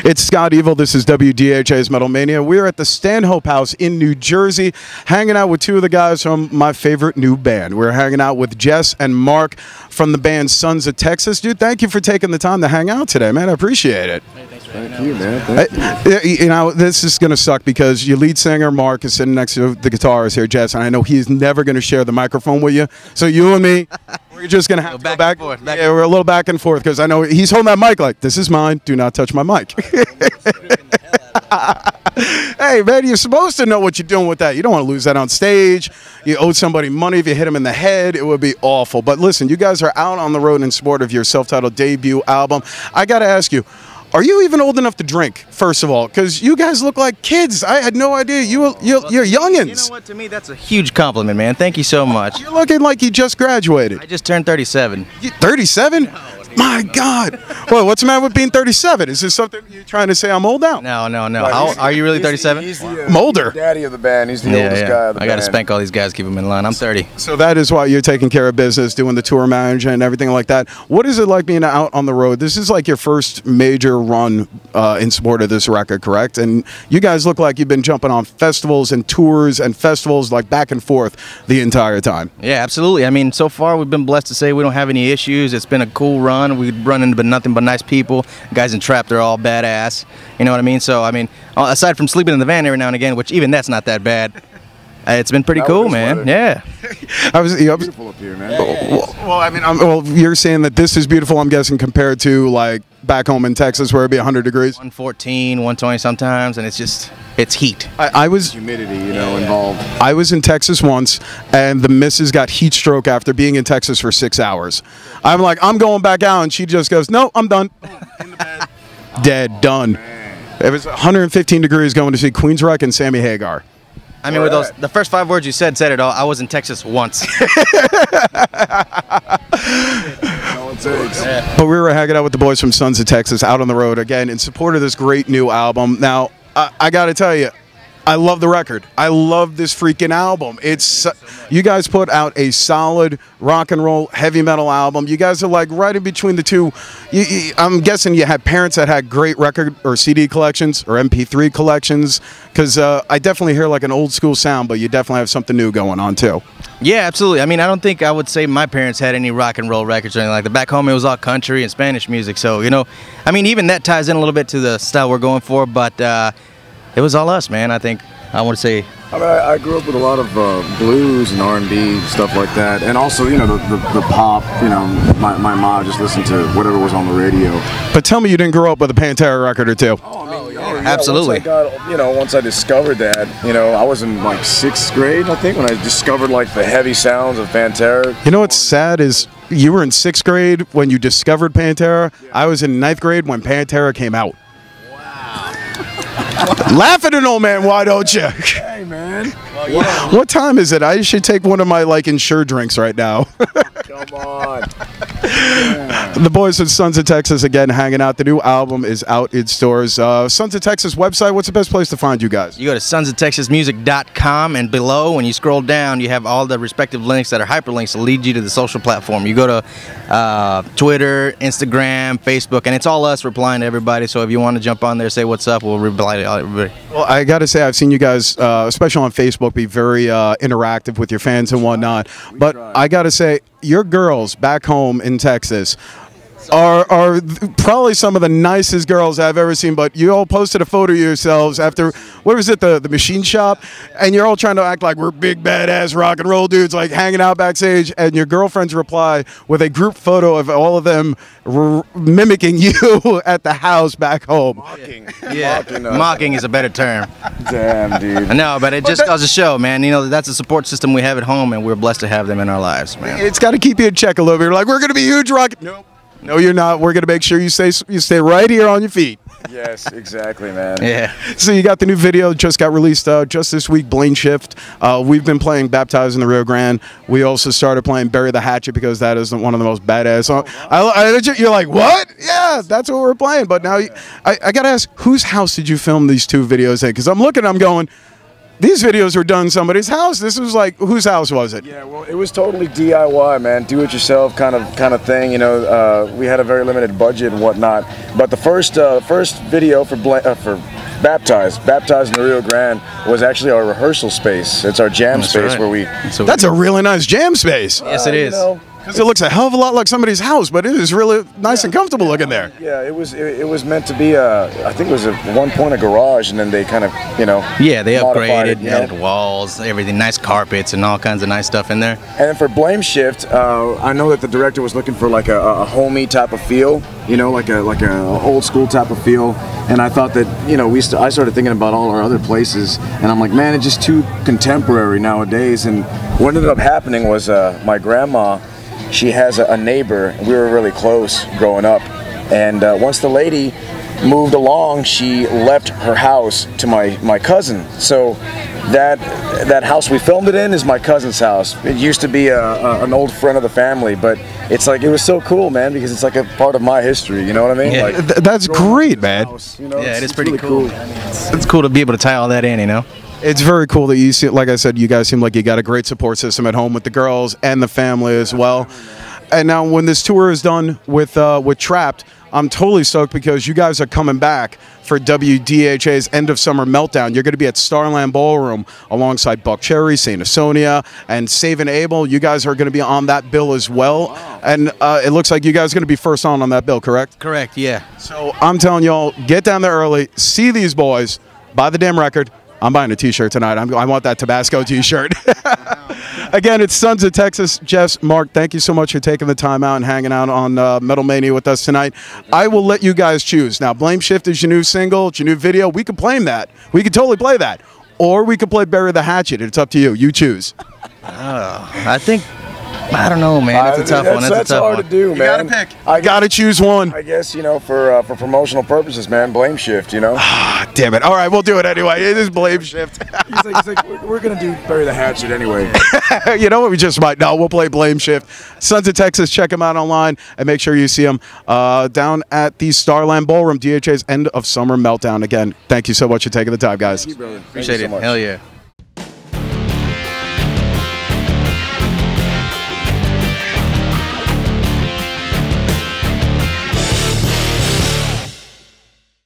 It's Scott Evil. This is WDHA's Metal Mania. We're at the Stanhope House in New Jersey, hanging out with two of the guys from my favorite new band. We're hanging out with Jess and Mark from the band Sons of Texas. Dude, thank you for taking the time to hang out today, man. I appreciate it. Hey, thanks for Thank you, man. Thank you. You know, this is going to suck because your lead singer, Mark, is sitting next to the guitarist here, Jess, and I know he's never going to share the microphone with you. So you and me, we're just going to have to go back. Yeah, we're a little back and forth because I know he's holding that mic like, this is mine. Do not touch my mic. Hey, man, you're supposed to know what you're doing with that. You don't want to lose that on stage. You owe somebody money if you hit him in the head. It would be awful. But listen, you guys are out on the road in support of your self-titled debut album. I got to ask you, are you even old enough to drink, first of all? Because you guys look like kids. I had no idea. You're youngins. You know what? To me, that's a huge compliment, man. Thank you so much. You're looking like you just graduated. I just turned 37. 37? No. My God. Well, what's the matter with being 37? Is this something you're trying to say I'm old now? No. How, are you really 37? I'm older. Daddy of the band. He's the oldest guy of the band. I got to spank all these guys, keep them in line. I'm 30. So that is why you're taking care of business, doing the tour manager and everything like that. What is it like being out on the road? This is like your first major run in support of this record, correct? And you guys look like you've been jumping on festivals and tours and festivals like back and forth the entire time. Yeah, absolutely. I mean, so far we've been blessed to say we don't have any issues. It's been a cool run. We've run into nothing but nice people. Guys in Trap, they're all badass. You know what I mean? So, I mean, aside from sleeping in the van every now and again, which even that's not that bad, it's been pretty cool, man. Weather. Yeah. It's beautiful up here, man. Well, I mean, you're saying that this is beautiful, I'm guessing, compared to, like, back home in Texas where it'd be 100 degrees? 114, 120 sometimes, and it's just, it's heat. I was humidity, you know, involved. I was in Texas once, and the missus got heat stroke after being in Texas for 6 hours. I'm like, I'm going back out, and she just goes, no, I'm done. In the bed. Dead, done. It was 115 degrees going to see Queensryche and Sammy Hagar. I mean, with those, the first 5 words you said it all. I was in Texas once. But we were hanging out with the boys from Sons of Texas out on the road again in support of this great new album. Now, I got to tell you, I love the record. I love this freaking album. It's you guys put out a solid rock and roll heavy metal album. You guys are like right in between the two. I'm guessing you had parents that had great record or CD collections or MP3 collections, because I definitely hear like an old school sound, but you definitely have something new going on too. Yeah, absolutely. I mean, I don't think I would say my parents had any rock and roll records or anything like that. Back home, it was all country and Spanish music. So, you know, I mean, even that ties in a little bit to the style we're going for, but it was all us, man. I think I want to say. I mean, I grew up with a lot of blues and R&B stuff like that, and also, you know, the pop. You know, my mom just listened to whatever was on the radio. But tell me, you didn't grow up with a Pantera record or two? Oh, I mean, yeah, absolutely. Once I discovered that, you know, I was in like 6th grade, I think, when I discovered like the heavy sounds of Pantera. You know what's sad is you were in 6th grade when you discovered Pantera. Yeah. I was in 9th grade when Pantera came out. Laugh at an old man, why don't you? Hey, man. Well, yeah. What time is it? I should take one of my, like, insured drinks right now. Come on. Yeah. The boys of Sons of Texas, again, hanging out. The new album is out in stores. Sons of Texas website, what's the best place to find you guys? You go to sonsoftexasmusic.com, and below, when you scroll down, you have all the respective links that are hyperlinks to lead you to the social platform. You go to Twitter, Instagram, Facebook, and it's all us replying to everybody. So if you want to jump on there, say what's up, we'll reply to everybody. Well, I got to say, I've seen you guys, especially on Facebook, be very interactive with your fans and whatnot. But I got to say, your girls back home in Texas are probably some of the nicest girls I've ever seen. But you all posted a photo of yourselves after, what was it, the machine shop? And you're all trying to act like we're big, badass rock and roll dudes, like hanging out backstage. And your girlfriends reply with a group photo of all of them mimicking you at the house back home. Mocking. Yeah, mocking is a better term. Damn, dude. No, but it just goes to show, man. You know, that's a support system we have at home, and we're blessed to have them in our lives, man. It's got to keep you in check a little bit. You're like, we're going to be huge rock. Nope. No, you're not. We're going to make sure you stay right here on your feet. Yes, exactly, man. Yeah. So you got the new video, just got released just this week, Blame Shift. We've been playing Baptized in the Rio Grande. We also started playing Bury the Hatchet because that is one of the most badass songs. You're like, what? Yeah, that's what we're playing. But now, I got to ask, whose house did you film these 2 videos in? Because I'm looking, I'm going, these videos were done in somebody's house. This was like, whose house was it? Yeah, well, it was totally DIY, man, do-it-yourself kind of thing. You know, we had a very limited budget and whatnot. But the first video for Baptized in the Rio Grande was actually our rehearsal space. It's our jam space right. where we. That's a really nice jam space. Yes, it is. You know, Because it looks a hell of a lot like somebody's house, but it is really nice and comfortable looking there. yeah, it was meant to be I think it was at one point a garage, and then they kind of, you know. Yeah, they modified upgraded, it, added walls, everything, nice carpets, and all kinds of nice stuff in there. And then for Blame Shift, I know that the director was looking for like a homey type of feel, you know, like a old school type of feel. And I thought that, you know, I started thinking about all our other places, and I'm like, man, it's just too contemporary nowadays. And what ended up happening was my grandma, she has a neighbor, and we were really close growing up. And once the lady moved along, she left her house to my cousin. So that house we filmed it in is my cousin's house. It used to be an old friend of the family, but it's like, it was so cool, man, because it's like a part of my history. You know what I mean? Yeah. Like, That's great, man. house, you know, Yeah, it is pretty really cool. It's cool to be able to tie all that in, you know? It's very cool that you see, like I said, you guys seem like you got a great support system at home with the girls and the family as well. And now when this tour is done with Trapped, I'm totally stoked because you guys are coming back for WDHA's End of Summer Meltdown. You're going to be at Starland Ballroom alongside Buck Cherry, Saint Asonia, and Saving Abel. You guys are going to be on that bill as well. Wow. And it looks like you guys are going to be first on that bill, correct? Correct, yeah. So I'm telling y'all, get down there early, see these boys, buy the damn record. I'm buying a T-shirt tonight. I want that Tabasco T-shirt. Again, it's Sons of Texas. Jess, Mark, thank you so much for taking the time out and hanging out on Metal Mania with us tonight. I will let you guys choose. Now, Blame Shift is your new single, it's your new video. We could play that. We could totally play that. Or we could play Bury the Hatchet. It's up to you. You choose. I think, I don't know, man. It's a tough one. That's hard to do, man. You gotta pick. I gotta choose one. I guess, you know, for promotional purposes, man, Blame Shift, you know. Ah, damn it. All right, we'll do it anyway. It is Blame Shift. he's like, we're going to do Bury the Hatchet anyway. You know what? We just might. No, we'll play Blame Shift. Sons of Texas, check them out online and make sure you see them down at the Starland Ballroom, DHA's End of Summer Meltdown. Again, thank you so much for taking the time, guys. Thank you, brother. Appreciate it. So much. Hell yeah.